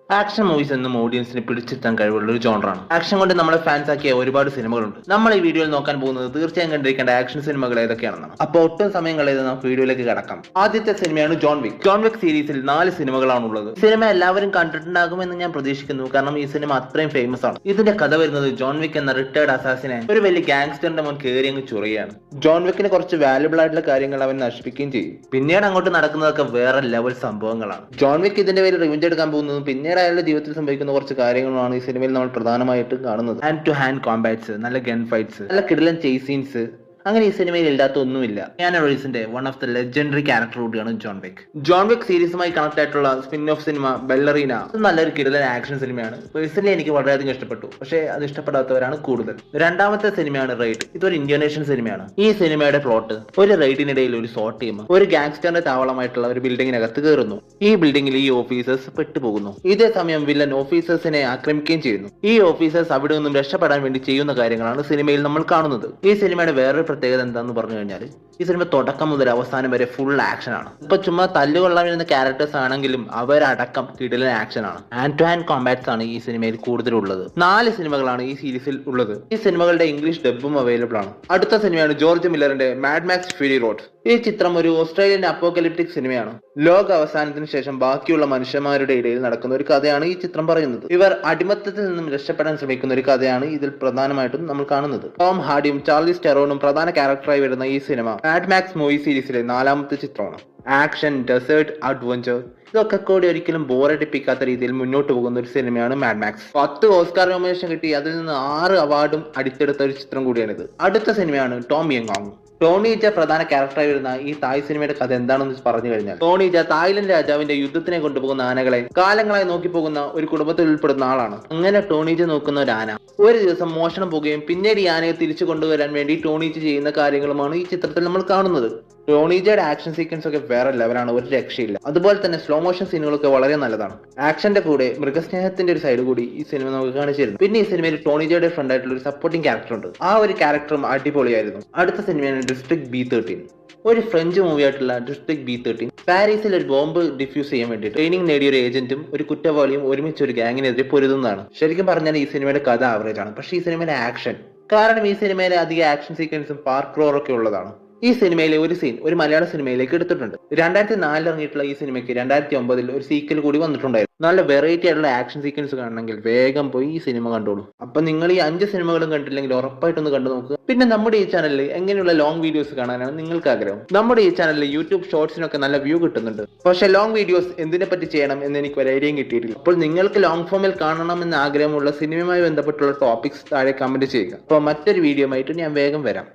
Action movies എന്നും ഓഡിയൻസിനെ പിടിച്ചെത്താൻ കഴിവുള്ള ഒരു ജോണറാണ്. ആക്ഷൻ കൊണ്ട് നമ്മളെ ഫാൻസ് ആക്കിയ ഒരുപാട് സിനിമകളുണ്ട്. നമ്മൾ ഈ വീഡിയോയിൽ നോക്കാൻ പോകുന്നത് തീർച്ചയായും കണ്ടിരിക്കേണ്ട ആക്ഷൻ സിനിമകൾ ഏതൊക്കെയാണെന്നാണ്. അപ്പോൾ ഒട്ടും സമയം കളയാതെ നമുക്ക് വീഡിയോയിലേക്ക് കടക്കാം. ആദ്യത്തെ സിനിമയാണ് ജോൺ വിക്. ജോൺ വിക് സീരീസിൽ 4 സിനിമകളാണ് ഉള്ളത്. സിനിമ എല്ലാവരും കണ്ടിട്ടുണ്ടാകുമെന്ന് ഞാൻ പ്രതീക്ഷിക്കുന്നു, കാരണം ഈ സിനിമ അത്രയും ഫേമസ് ആണ്. ഇതിന്റെ കഥ വരുന്നത് ജോൺ വിക് എന്ന റിട്ടയർഡ് അസാസിനെ ഒരു വലിയ ഗാങ്സ്റ്ററിന്റെ മുൻ കയറി അങ്ങ് ചൊറിയാണ്. ജോൺ വിക്കിന് കുറച്ച് വാല്യുബിൾ ആയിട്ടുള്ള കാര്യങ്ങൾ അവൻ നശിപ്പിക്കുകയും ചെയ്യും. പിന്നീട് അങ്ങോട്ട് നടക്കുന്നതൊക്കെ വേറെ ലെവൽ സംഭവങ്ങളാണ്. ജോൺ വിക് ഇതിന്റെ പേര് റിവെഞ്ച് എടുക്കാൻ പോകുന്നതും പിന്നീട് അയാളുടെ ജീവിതത്തിൽ സംഭവിക്കുന്ന കുറച്ച് കാര്യങ്ങളാണ് ഈ സിനിമയിൽ നമ്മൾ പ്രധാനമായിട്ടും കാണുന്നത്. ഹാൻഡ് ടു ഹാൻഡ് കോംബാറ്റ്സ്, നല്ല ഗൺ ഫൈറ്റ്സ്, നല്ല കിടിലൻ ചേസ് സീൻസ്, അങ്ങനെ ഈ സിനിമയിൽ ഇല്ലാത്ത ഒന്നുമില്ല. കീനു റീവ്സിന്റെ one of the legendary character കൂടിയാണ് ജോൺ വിക്. ജോൺ വിക് സീരീസുമായി കണക്ട് ആയിട്ടുള്ള സ്പിൻ ഓഫ് സിനിമ ബെല്ലറീന നല്ലൊരു കിടിലൻ ആക്ഷൻ സിനിമയാണ്. പേഴ്സണലി എനിക്ക് വളരെയധികം ഇഷ്ടപ്പെട്ടു, പക്ഷേ അത് ഇഷ്ടപ്പെടാത്തവരാണ് കൂടുതൽ. രണ്ടാമത്തെ സിനിമയാണ് റെയ്ഡ്. ഇതൊരു ഇന്തോനേഷ്യൻ സിനിമയാണ്. ഈ സിനിമയുടെ പ്ലോട്ട്, ഒരു റെയ്ഡിനിടയിൽ ഒരു സോട്ട് ടീം ഒരു ഗാങ്സ്റ്ററിന്റെ താവളമായിട്ടുള്ള ഒരു ബിൽഡിങ്ങിനകത്ത് കയറുന്നു. ഈ ബിൽഡിംഗിൽ ഈ ഓഫീസേഴ്സ് പെട്ടുപോകുന്നു. ഇതേ സമയം വില്ലൻ ഓഫീസേഴ്സിനെ ആക്രമിക്കുകയും ചെയ്യുന്നു. ഈ ഓഫീസേഴ്സ് അവിടെ നിന്നും രക്ഷപ്പെടാൻ വേണ്ടി ചെയ്യുന്ന കാര്യങ്ങളാണ് സിനിമയിൽ നമ്മൾ കാണുന്നത്. ഈ സിനിമയുടെ വേറൊരു പ്രത്യേകത എന്താന്ന് പറഞ്ഞു കഴിഞ്ഞാൽ, ഈ സിനിമ തുടക്കം മുതൽ അവസാനം വരെ ഫുൾ ആക്ഷൻ ആണ്. ഇപ്പൊ ചുമ്മാ തല്ലുകൊള്ളാൻ വരുന്ന ക്യാരക്ടേഴ്സ് ആണെങ്കിലും അവരടക്കം കിടിലൻ ആക്ഷൻ ആണ്. ഹാൻഡ് ടു ഹാൻഡ് കോംബാറ്റ്സ് ആണ് ഈ സിനിമയിൽ കൂടുതലുള്ളത്. 4 സിനിമകളാണ് ഈ സീരീസിൽ ഉള്ളത്. ഈ സിനിമകളുടെ ഇംഗ്ലീഷ് ഡബും അവൈലബിൾ ആണ്. അടുത്ത സിനിമയാണ് ജോർജ് മില്ലറിന്റെ മാഡ് മാക്സ് ഫ്യൂരി റോഡ്. ഈ ചിത്രം ഒരു ഓസ്ട്രേലിയൻ അപ്പോകലിപ്റ്റിക് സിനിമയാണ്. ലോക അവസാനത്തിന് ശേഷം ബാക്കിയുള്ള മനുഷ്യന്മാരുടെ ഇടയിൽ നടക്കുന്ന ഒരു കഥയാണ് ഈ ചിത്രം പറയുന്നത്. ഇവർ അടിമത്തത്തിൽ നിന്നും രക്ഷപ്പെടാൻ ശ്രമിക്കുന്ന ഒരു കഥയാണ് ഇതിൽ പ്രധാനമായിട്ടും നമ്മൾ കാണുന്നത്. ടോം ഹാർഡിയും ചാർലി സ്റ്റെറോണും പ്രധാന ക്യാരക്ടറായി വരുന്ന ഈ സിനിമ മാഡ് മാക്സ് മൂവി സീരീസിലെ 4ാമത്തെ ചിത്രമാണ്. ആക്ഷൻ, ഡെസേർട്ട്, അഡ്വഞ്ചർ ഇതൊക്കെ കൂടി ഒരിക്കലും ബോറടിപ്പിക്കാത്ത രീതിയിൽ മുന്നോട്ട് പോകുന്ന ഒരു സിനിമയാണ് മാഡ് മാക്സ്. 10 ഓസ്കാർ നോമിനേഷൻ കിട്ടി, അതിൽ നിന്ന് 6 അവാർഡും അടിച്ചെടുത്ത ഒരു ചിത്രം കൂടിയാണിത്. അടുത്ത സിനിമയാണ് ടോം യങ്. ടോണി ജ പ്രധാന ക്യാരക്ടറായി വരുന്ന ഈ തായ് സിനിമയുടെ കഥ എന്താണെന്ന് പറഞ്ഞു കഴിഞ്ഞാൽ, ടോണി ജ തായ്ലൻഡ് രാജാവിന്റെ യുദ്ധത്തിനെ കൊണ്ടുപോകുന്ന ആനകളെ കാലങ്ങളായി നോക്കി പോകുന്ന ഒരു കുടുംബത്തിൽ ഉൾപ്പെടുന്ന ആളാണ്. അങ്ങനെ ടോണി ജ നോക്കുന്ന ഒരു ആന ഒരു ദിവസം മോഷണം പോകുകയും പിന്നീട് ഈ ആനയെ തിരിച്ചു കൊണ്ടുവരാൻ വേണ്ടി ടോണി ജ ചെയ്യുന്ന കാര്യങ്ങളുമാണ് ഈ ചിത്രത്തിൽ നമ്മൾ കാണുന്നത്. ടോണിജയുടെ ആക്ഷൻ സീക്വൻസ് ഒക്കെ വേറെ ലെവലാണ്, ഒരു രക്ഷയില്ല. അതുപോലെ തന്നെ സ്ലോ മോഷൻ സീനുകളൊക്കെ വളരെ നല്ലതാണ്. ആക്ഷന്റെ കൂടെ മൃഗസ്നേഹത്തിന്റെ ഒരു സൈഡ് കൂടി ഈ സിനിമ നമുക്ക് കാണിച്ചിരുന്നു. പിന്നെ ഈ സിനിമയിൽ ടോണിജയുടെ ഫ്രണ്ട് ആയിട്ടുള്ള ഒരു സപ്പോർട്ടിംഗ് ക്യാരക്ടർ ഉണ്ട്. ആ ഒരു ക്യാരക്ടറും അടിപൊളിയായിരുന്നു. അടുത്ത സിനിമയാണ് ഡിസ്ട്രിക്ട് B13. ഒരു ഫ്രഞ്ച് മൂവി ആയിട്ടുള്ള ഡിസ്ട്രിക്ട് B13 പാരീസിൽ ഒരു ബോംബ് ഡിഫ്യൂസ് ചെയ്യാൻ വേണ്ടി ട്രെയിനിങ് നേടിയ ഒരു ഏജന്റും ഒരു കുറ്റവാളിയും ഒരുമിച്ച് ഒരു ഗാങ്ങിനെതിരെ പൊരുതുന്നതാണ്. ശരിക്കും പറഞ്ഞാൽ ഈ സിനിമയുടെ കഥ ആവറേജ് ആണ്, പക്ഷേ ഈ സിനിമയിലെ ആക്ഷൻ, കാരണം ഈ സിനിമയിലെ അധികം ആക്ഷൻ സീക്വൻസും പാർക്രോറൊക്കെ ഉള്ളതാണ്. ഈ സിനിമയിലെ ഒരു സീൻ ഒരു മലയാള സിനിമയിലേക്ക് എടുത്തിട്ടുണ്ട്. 2004 ഇറങ്ങിയിട്ടുള്ള ഈ സിനിമയ്ക്ക് 2009 ഒരു സീക്വൽ കൂടി വന്നിട്ടുണ്ടായിരുന്നു. നല്ല വെറൈറ്റി ആയിട്ടുള്ള ആക്ഷൻ സീക്വൻസ് കാണണമെങ്കിൽ വേഗം പോയി ഈ സിനിമ കണ്ടോളൂ. അപ്പൊ നിങ്ങൾ ഈ 5 സിനിമകളും കണ്ടില്ലെങ്കിൽ ഉറപ്പായിട്ടൊന്ന് കണ്ടു നോക്കുക. പിന്നെ നമ്മുടെ ഈ ചാനലിൽ എങ്ങനെയുള്ള ലോങ് വീഡിയോസ് കാണാനാണ് നിങ്ങൾക്ക് ആഗ്രഹം? നമ്മുടെ ഈ ചാനലിൽ യൂട്യൂബ് ഷോർട്സിനൊക്കെ നല്ല വ്യൂ കിട്ടുന്നുണ്ട്. പക്ഷേ ലോങ് വീഡിയോസ് എന്തിനെ പറ്റി ചെയ്യണം എന്ന് എനിക്ക് ഒരു ഐഡിയയും കിട്ടിയിട്ടില്ല. അപ്പോൾ നിങ്ങൾക്ക് ലോങ് ഫോമിൽ കാണണമെന്ന് ആഗ്രഹമുള്ള സിനിമയുമായി ബന്ധപ്പെട്ടുള്ള ടോപ്പിക്സ് താഴെ കമന്റ് ചെയ്യുക. അപ്പോൾ മറ്റൊരു വീഡിയോ ആയിട്ട് ഞാൻ വേഗം വരാം.